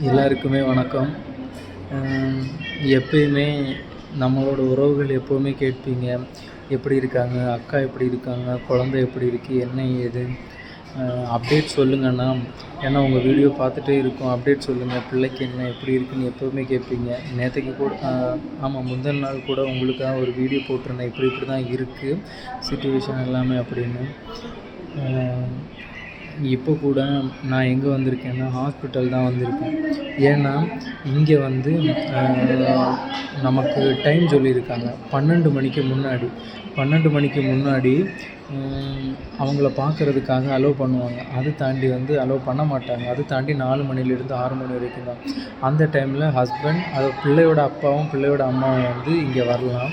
எல்லாருக்குமே வணக்கம். எப்பயுமே நம்மளோட உறவுகள் எப்போவுமே கேட்பீங்க, எப்படி இருக்காங்க, அக்கா எப்படி இருக்காங்க, குழந்தை எப்படி இருக்குது, என்ன ஏது அப்டேட் சொல்லுங்கண்ணா. ஏன்னா உங்கள் வீடியோ பார்த்துட்டே இருக்கோம், அப்டேட் சொல்லுங்கள், பிள்ளைக்கு என்ன எப்படி இருக்குன்னு எப்போவுமே கேட்பீங்க. நேற்றுக்கு கூட ஆமாம், முந்தின நாள் கூட உங்களுக்காக ஒரு வீடியோ போட்டிருந்தேன், இப்படி தான் இருக்குது சிச்சுவேஷன் எல்லாமே அப்படின்னு. இப்போ கூட நான் எங்கே வந்திருக்கேன்னா ஹாஸ்பிட்டல் தான் வந்திருக்கேன். ஏன்னா இங்கே வந்து நமக்கு டைம் சொல்லியிருக்காங்க 12 மணிக்கு முன்னாடி அவங்கள பார்க்குறதுக்காக அலோவ் பண்ணுவாங்க. அது தாண்டி வந்து அலோவ் பண்ண மாட்டாங்க. அது தாண்டி 4 மணிலேருந்து 6 மணி வரைக்கும் தான். அந்த டைமில் ஹஸ்பண்ட் பிள்ளையோட அப்பாவும் பிள்ளையோட அம்மாவும் வந்து இங்கே வரலாம்.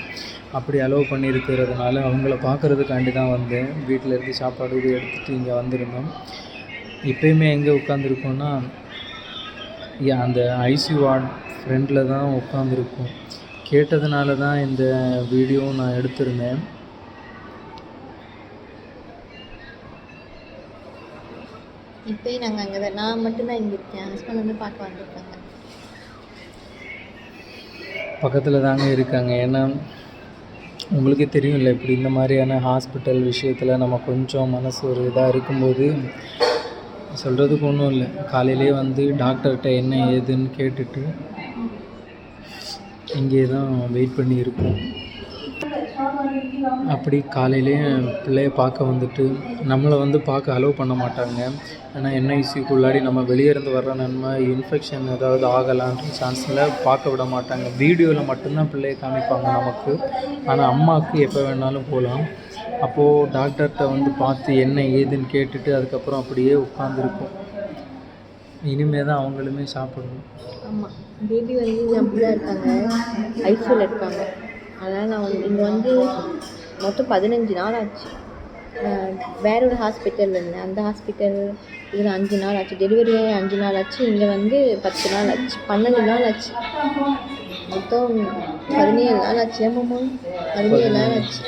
அப்படி அலோவ் பண்ணியிருக்கிறதுனால அவங்கள பார்க்குறதுக்காண்டி தான் வந்தேன். வீட்டிலேருந்து சாப்பாடு இது எடுத்துகிட்டு இங்கே வந்திருந்தோம். இப்போயுமே எங்கே உட்காந்துருக்கோன்னா அந்த ஐசியூ வார்ட் ஃப்ரெண்டில் தான் உட்காந்துருக்கோம். கேட்டதுனால தான் இந்த வீடியோ நான் எடுத்திருந்தேன். இப்போயும் நாங்கள் அங்கே தான், நான் மட்டும்தான் இங்கே இருக்கேன். ஹஸ்பண்ட் வந்து பார்க்க வந்திருக்காங்க. பக்கத்தில் தாங்க இருக்காங்க. ஏன்னா உங்களுக்கே தெரியும்ல, இப்படி இந்த மாதிரியான ஹாஸ்பிட்டல் விஷயத்தில் நம்ம கொஞ்சம் மனசு ஒரு இதாக இருக்கும்போது சொல்கிறதுக்கு ஒன்றும் இல்லை. காலையிலே வந்து டாக்டர்கிட்ட என்ன ஏதுன்னு கேட்டுட்டு இங்கே தான் வெயிட் பண்ணி இருக்கோம். அப்படி காலையிலே பிள்ளைய பார்க்க வந்துட்டு நம்மளை வந்து பார்க்க அலோவ் பண்ண மாட்டாங்க. ஏன்னா என்ஐசிக்குள்ளாடி நம்ம வெளியே இருந்து வர்ற நன்மை இன்ஃபெக்ஷன் ஏதாவது ஆகலான்ற சான்ஸில் பார்க்க விட மாட்டாங்க. வீடியோவில் மட்டும்தான் பிள்ளையை காமிப்பாங்க நமக்கு. ஆனால் அம்மாவுக்கு எப்போ வேணாலும் போகலாம். அப்போது டாக்டர்கிட்ட வந்து பார்த்து என்ன ஏதுன்னு கேட்டுட்டு அதுக்கப்புறம் அப்படியே உட்காந்துருக்கோம். இனிமேல் தான் அவங்களுமே சாப்பிடணும். ஆமாம், பேபி வந்து அப்படி தான் இருக்காங்க, ஐசியூவில் இருக்காங்க. அதனால் நான் இங்கே வந்து மொத்தம் 15 நாள் ஆச்சு. வேற ஒரு ஹாஸ்பிட்டலில் இருந்தேன். அந்த ஹாஸ்பிட்டல் இதில் 5 நாள் ஆச்சு. டெலிவரியே 5 நாள் ஆச்சு. இங்கே வந்து 10 நாள் ஆச்சு. 12 நாள் ஆச்சு. மொத்தம் 17 நாள் ஆச்சு. ஏமாம்மா 17 நாள் ஆச்சு.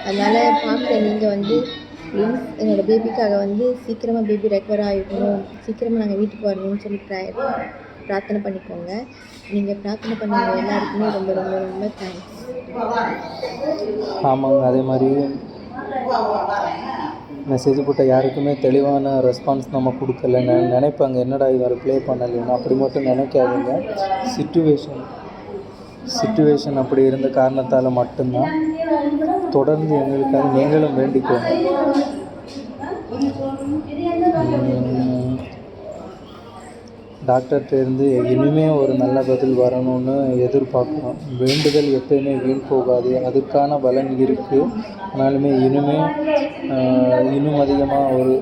அதனால் பார்க்குற நீங்கள் வந்து ப்ளீஸ் என்னோடய பேபிக்காக வந்து சீக்கிரமாக பேபி ரெக்கவர் ஆகிடணும், சீக்கிரமாக நாங்கள் வீட்டுக்கு வரணும்னு சொல்லி பிரார்த்தனை பண்ணிக்கோங்க. நீங்கள் பிரார்த்தனை பண்ணுங்க எல்லாருக்குமே ரொம்ப ரொம்ப ரொம்ப தேங்க்ஸ். ஆமாங்க, அதே மாதிரி மெசேஜ் போட்ட யாருக்குமே தெளிவான ரெஸ்பான்ஸ் நம்ம கொடுக்கல. நினைப்பாங்க என்னடா இதை ரிப்ளை பண்ணலைன்னு. அப்படி மட்டும் நினைக்காதீங்க. சிச்சுவேஷன் அப்படி இருந்த காரணத்தால் மட்டும்தான். தொடர்ந்து எங்களுக்காக நீங்களும் வேண்டிக்கோங்க. டாக்டர்கிட்டேருந்து இனிமே ஒரு நல்ல பதில் வரணும்னு எதிர்பார்க்குறோம். வேண்டுதல் எப்போயுமே வீண் போகாது, அதுக்கான பலன் இருக்குது. ஆனாலுமே இன்னும் அதிகமாக ஒரு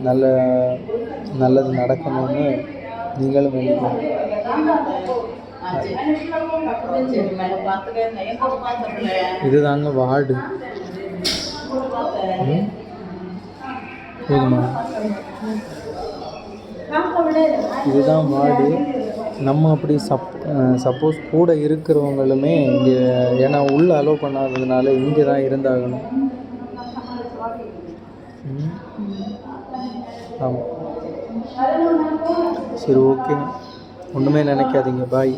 நல்லது நடக்கணும்னு நீங்களும் வேண்டிக்கோங்க. இதுதாங்க வார்டு. போதுமா? இதுதான் வார்டு. நம்ம அப்படி சப்போஸ் கூட இருக்கிறவங்களுமே இங்கே, ஏன்னா உள்ளே அலோவ் பண்ணாததுனால இங்கே தான் இருந்தாகணும். ஆமாம், சரி, ஓகே, ஒன்றுமே நினைக்காதீங்க. பாய்.